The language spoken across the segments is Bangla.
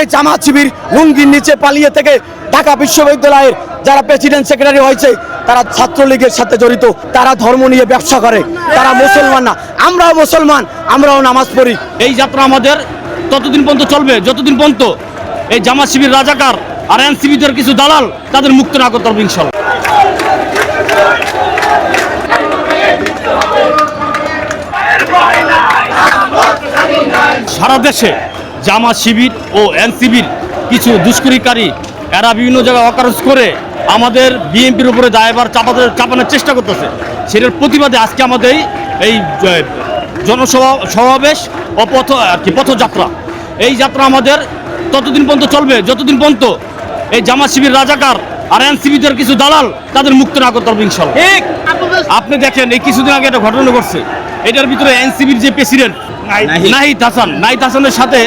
এই জামাত শিবির লুঙ্গির নিচে পালিয়ে থেকে ঢাকা বিশ্ববিদ্যালয়ের যারা প্রেসিডেন্ট সেক্রেটারি হয়েছে তারা ছাত্রলীগের সাথে জড়িত, তারা ধর্ম নিয়ে ব্যবসা করে, তারা মুসলমান না। আমরাও মুসলমান, আমরাও নামাজ পড়ি। এই যাত্রা আমাদের ততদিন পর্যন্ত চলবে যতদিন পর্যন্ত এই জামাত শিবির রাজাকার আর এনসিবিদের কিছু দালাল তাদের মুক্ত না করতে পারবে ইনশাল্লাহ। সারা দেশে জামাত শিবির ও এনসিবির কিছু দুষ্কৃতিকারী এরা বিভিন্ন জায়গায় অকারজ করে আমাদের বিএনপির উপরে দায়ভার চাপানোর চেষ্টা করতেছে। সেটার প্রতিবাদে আজকে আমাদের এই জনসমাবেশ ও পথযাত্রা। এই যাত্রা আমাদের ততদিন পর্যন্ত চলবে যতদিন পর্যন্ত এই জামাত শিবির রাজাকার আর এনসিবিদের কিছু দালাল তাদের মুক্ত না করতে পারবে ইনশাল্লাহ। আপনি দেখেন এই কিছুদিন আগে একটা ঘটনা ঘটছে, এটার ভিতরে এনসিবির যে প্রেসিডেন্ট নাহিদ হাসানের সাথে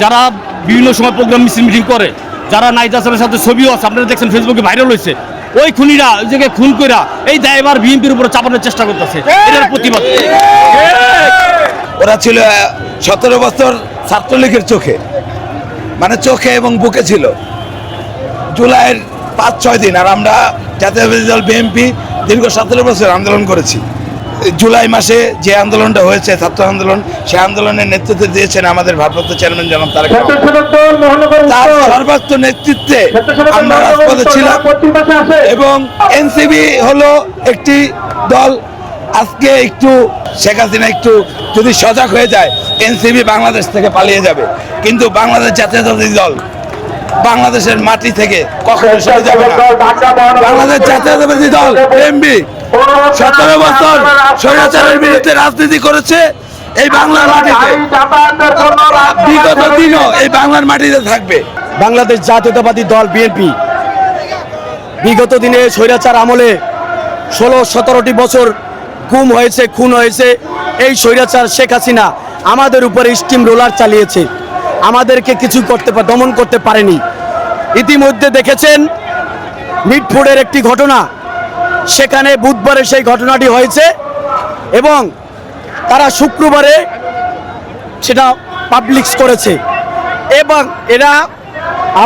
যারা বিভিন্ন সময় প্রোগ্রাম মিটিং করে, যারা নাহিদ হাসানের সাথে ছবিও আছে, আপনারা দেখছেন ফেসবুকে ভাইরাল হয়েছে, ওই খুনিরা ওই জায়গায় খুন কইরা এই দায়ভার বিএনপির উপরে চাপানোর চেষ্টা করতেছে। এটার প্রতিবাদ। ওরা ছিল 17 বছর ছাত্রলীগের চোখে, মানে চোখে এবং বুকে ছিল জুলাইয়ের 5-6 দিন। আর আমরা জাতীয়তাবাদী দল বিএনপি দীর্ঘ 17 বছর আন্দোলন করেছি। জুলাই মাসে যে আন্দোলনটা হয়েছে ছাত্র আন্দোলন, সেই আন্দোলনের নেতৃত্ব দিয়েছেন আমাদের ভারপ্রাপ্ত চেয়ারম্যান জনাব তারেক রহমান। তার সর্বোচ্চ নেতৃত্বে আমরা রাজপথে ছিলাম এবং এনসিবি হলো একটি দল। আজকে একটু শেখ হাসিনা একটু যদি সজাগ হয়ে যায় এনসিবি বাংলাদেশ থেকে পালিয়ে যাবে, কিন্তু বাংলাদেশ জাতীয়তাবাদী দল বাংলাদেশের মাটি থেকে কখনো সরে যাবে না। বাংলাদেশ জাতীয়তাবাদী দল বিএনপি 17 বছর স্বৈরাচারের বিরুদ্ধে রাজনীতি করেছে এই বাংলার মাটিতে, বিগত দিনও এই বাংলার মাটিতে থাকবে। বাংলাদেশ জাতীয়তাবাদী দল বিএনপি বিগত দিনে স্বৈরাচার আমলে 16-17টি বছর গুম হয়েছে, খুন হয়েছে। এই স্বৈরাচার শেখ হাসিনা আমাদের উপরে স্টিম রোলার চালিয়েছে, আমাদেরকে কিছু দমন করতে পারেনি। ইতিমধ্যে দেখেছেন মিটফোর্ডের একটি ঘটনা, সেখানে বুধবারে সেই ঘটনাটি হয়েছে এবং তারা শুক্রবারে সেটা পাবলিশ করেছে। এবং এরা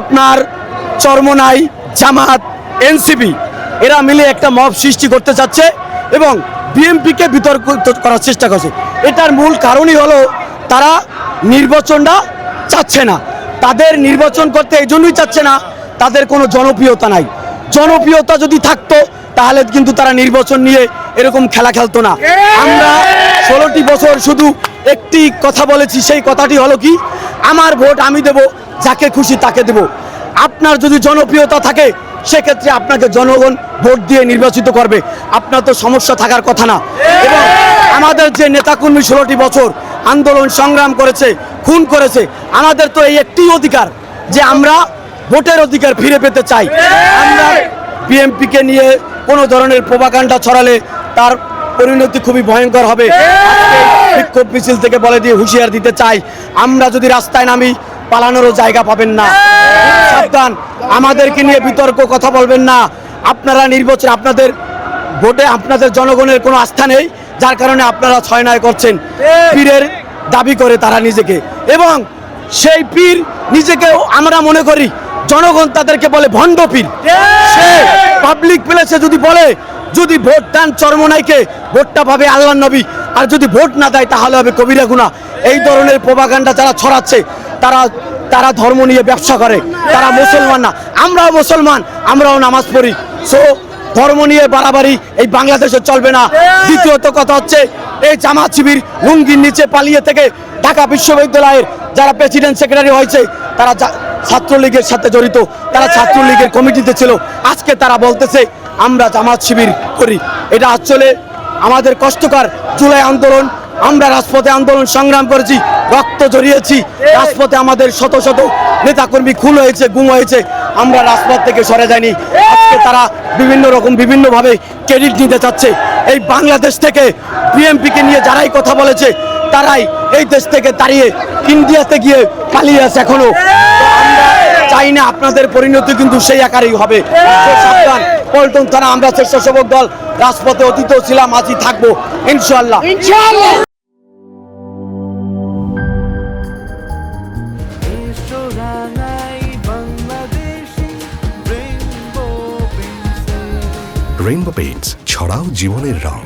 আপনার চরমোনাই, জামাত, এনসিপি এরা মিলে একটা মব সৃষ্টি করতে চাচ্ছে এবং বিএনপিকে বিতর্কিত করার চেষ্টা করছে। এটার মূল কারণই হলো তারা নির্বাচনটা চাচ্ছে না। তাদের নির্বাচন করতে এই জন্যই চাচ্ছে না, তাদের কোনো জনপ্রিয়তা নাই। জনপ্রিয়তা যদি থাকতো তাহলে কিন্তু তারা নির্বাচন নিয়ে এরকম খেলা খেলতো না। আমরা 16টি বছর শুধু একটি কথা বলেছি, সেই কথাটি হলো কি, আমার ভোট আমি দেব, যাকে খুশি তাকে দেব। আপনার যদি জনপ্রিয়তা থাকে সেক্ষেত্রে আপনাকে জনগণ ভোট দিয়ে নির্বাচিত করবে, আপনার তো সমস্যা থাকার কথা না। এবং আমাদের যে নেতাকর্মী 16টি বছর আন্দোলন সংগ্রাম করেছে, খুন করেছে, আমাদের তো এই একটি অধিকার যে আমরা ভোটের অধিকার ফিরে পেতে চাই। আমরা বিএনপিকে নিয়ে কোনো ধরনের প্রোপাগান্ডা ছড়ালে তার পরিণতি খুবই ভয়ঙ্কর হবে। বিক্ষোভ মিছিল থেকে বলে দিয়ে হুঁশিয়ার দিতে চাই, আমরা যদি রাস্তায় নামি পালানোরও জায়গা পাবেন না। সাবধান, আমাদেরকে নিয়ে বিতর্ক কথা বলবেন না। আপনারা নির্বাচন, আপনাদের ভোটে আপনাদের জনগণের কোনো আস্থা নেই, যার কারণে আপনারা ছয়নায় করছেন। পীরের দাবি করে তারা নিজেকে, এবং সেই পীর নিজেকেও আমরা মনে করি জনগণ তাদেরকে বলে ভণ্ড পীর। সে পাবলিক প্লেসে যদি বলে যদি ভোট দেন চরমোনাইকে, ভোটটা পাবে আল্লাহর নবী, আর যদি ভোট না দেয় তাহলে হবে কবিরা গুনাহ। এই ধরনের প্রোপাগান্ডা যারা ছড়াচ্ছে তারা ধর্ম নিয়ে ব্যবসা করে, তারা মুসলমান না। আমরাও মুসলমান, আমরাও নামাজ পড়ি। সো ধর্ম নিয়ে বাড়াবাড়ি এই বাংলাদেশে চলবে না। দ্বিতীয়ত কথা হচ্ছে এই জামাত শিবির লুঙ্গির নিচে পালিয়ে থেকে ঢাকা বিশ্ববিদ্যালয়ের যারা প্রেসিডেন্ট সেক্রেটারি হয়েছে তারা ছাত্রলীগের সাথে জড়িত, তারা ছাত্রলীগের কমিটিতে ছিল। আজকে তারা বলতেছে আমরা জামাত শিবির করি। এটা আসলে আমাদের কষ্টকর। জুলাই আন্দোলন, আমরা রাজপথে আন্দোলন সংগ্রাম করেছি, রক্ত জড়িয়েছি রাজপথে, আমাদের শত শত নেতাকর্মী খুন হয়েছে, গুম হয়েছে, আমরা রাজপথ থেকে সরে যাইনি। আজকে তারা বিভিন্নভাবে ক্রেডিট নিতে চাচ্ছে। এই বাংলাদেশ থেকে বিএনপিকে নিয়ে যারাই কথা বলেছে তারাই এই দেশ থেকে তাড়িয়ে ইন্ডিয়াতে গিয়ে পালিয়ে আছে এখনো। আমরা চাই না আপনাদের পরিণতি কিন্তু সেই আকারেই হবে। সাবধান, পল্টন থানা আমরা স্বেচ্ছাসেবক দল রাজপথে অতীতও ছিলাম, আজই থাকবো ইনশাআল্লাহ। আলো রাঙাই বাংলাদেশি রেইনবো পেইন্টস। রেইনবো পেইন্টস, ছড়াও জীবনের রং।